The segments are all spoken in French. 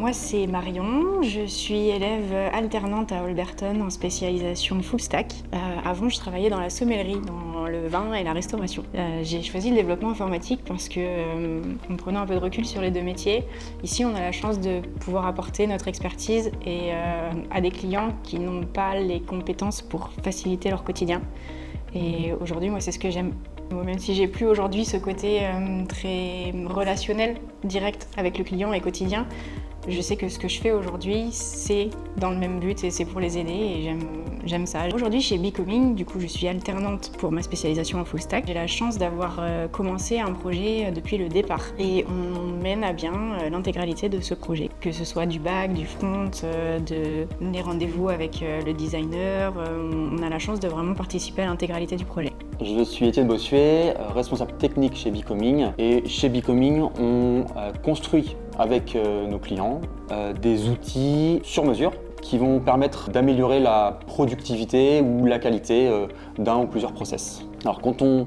Moi, c'est Marion, je suis élève alternante à Holberton en spécialisation full stack. Avant, je travaillais dans la sommellerie, dans le vin et la restauration. J'ai choisi le développement informatique parce que, en prenant un peu de recul sur les deux métiers, ici, on a la chance de pouvoir apporter notre expertise à des clients qui n'ont pas les compétences pour faciliter leur quotidien. Et aujourd'hui, moi, c'est ce que j'aime. Même si j'ai plus aujourd'hui ce côté très relationnel, direct avec le client et quotidien, je sais que ce que je fais aujourd'hui, c'est dans le même but et c'est pour les aider et j'aime ça. Aujourd'hui, chez Becoming, du coup, je suis alternante pour ma spécialisation en full stack. J'ai la chance d'avoir commencé un projet depuis le départ et on mène à bien l'intégralité de ce projet, que ce soit du back, du front, des rendez-vous avec le designer. On a la chance de vraiment participer à l'intégralité du projet. Je suis Étienne Bossuet, responsable technique chez Becoming. Et chez Becoming, on construit avec nos clients des outils sur mesure qui vont permettre d'améliorer la productivité ou la qualité d'un ou plusieurs process. Alors quand on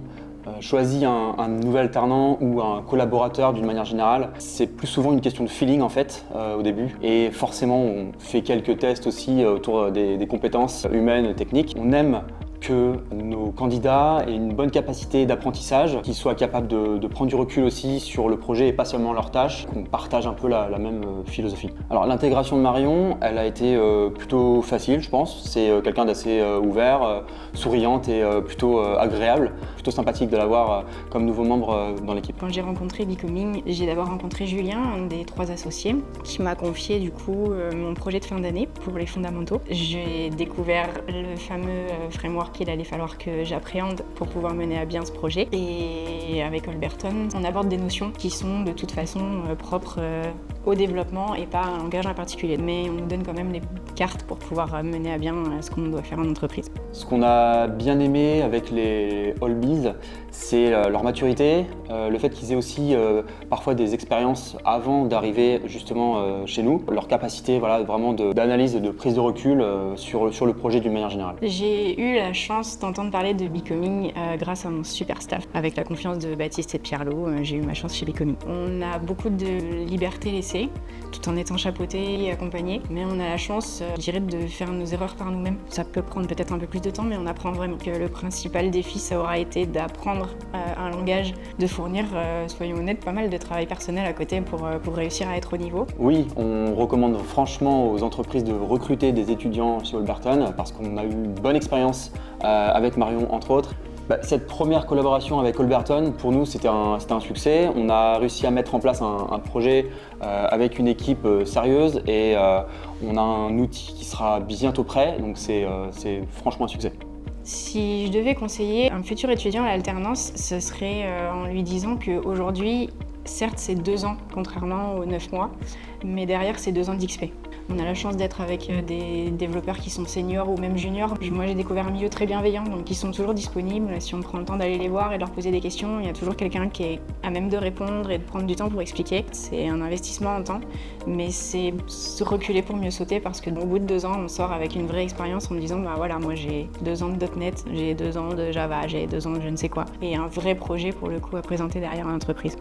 choisit un nouvel alternant ou un collaborateur d'une manière générale, c'est plus souvent une question de feeling en fait au début. Et forcément, on fait quelques tests aussi autour des compétences humaines et techniques. On aime que nos candidats aient une bonne capacité d'apprentissage, qu'ils soient capables de prendre du recul aussi sur le projet et pas seulement leurs tâches, qu'on partage un peu la même philosophie. Alors l'intégration de Marion, elle a été plutôt facile je pense. C'est quelqu'un d'assez ouvert, souriante et plutôt agréable, plutôt sympathique de l'avoir comme nouveau membre dans l'équipe. Quand j'ai rencontré Becoming, j'ai d'abord rencontré Julien, un des 3 associés, qui m'a confié du coup mon projet de fin d'année pour les fondamentaux. J'ai découvert le fameux framework qu'il allait falloir que j'appréhende pour pouvoir mener à bien ce projet. Et avec Holberton, on aborde des notions qui sont de toute façon propres au développement et pas à un langage en particulier. Mais on nous donne quand même les cartes pour pouvoir mener à bien ce qu'on doit faire en entreprise. Ce qu'on a bien aimé avec les Holbies, c'est leur maturité, le fait qu'ils aient aussi parfois des expériences avant d'arriver justement chez nous, leur capacité vraiment d'analyse et de prise de recul sur le projet d'une manière générale. J'ai eu la chance d'entendre parler de Becoming grâce à mon super staff. Avec la confiance de Baptiste et de Pierlot, j'ai eu ma chance chez Becoming. On a beaucoup de liberté laissée, tout en étant chapeauté et accompagné, mais on a la chance, je dirais, de faire nos erreurs par nous-mêmes. Ça peut prendre peut-être un peu plus de temps, mais on apprend vraiment. Que le principal défi, ça aura été d'apprendre un langage, de fournir, soyons honnêtes, pas mal de travail personnel à côté pour réussir à être au niveau. Oui, on recommande franchement aux entreprises de recruter des étudiants chez Holberton parce qu'on a eu une bonne expérience avec Marion entre autres. Cette première collaboration avec Holberton, pour nous, c'était un succès. On a réussi à mettre en place un projet avec une équipe sérieuse et on a un outil qui sera bientôt prêt, donc c'est franchement un succès. Si je devais conseiller un futur étudiant à l'alternance, ce serait en lui disant qu'aujourd'hui, certes, c'est 2 ans, contrairement aux 9 mois, mais derrière, c'est 2 ans d'XP. On a la chance d'être avec des développeurs qui sont seniors ou même juniors. Moi, j'ai découvert un milieu très bienveillant, donc ils sont toujours disponibles. Si on prend le temps d'aller les voir et de leur poser des questions, il y a toujours quelqu'un qui est à même de répondre et de prendre du temps pour expliquer. C'est un investissement en temps, mais c'est se reculer pour mieux sauter parce qu'au bout de 2 ans, on sort avec une vraie expérience en me disant moi j'ai 2 ans de .NET, j'ai 2 ans de Java, j'ai 2 ans de je ne sais quoi. Et un vrai projet pour le coup à présenter derrière à l'entreprise.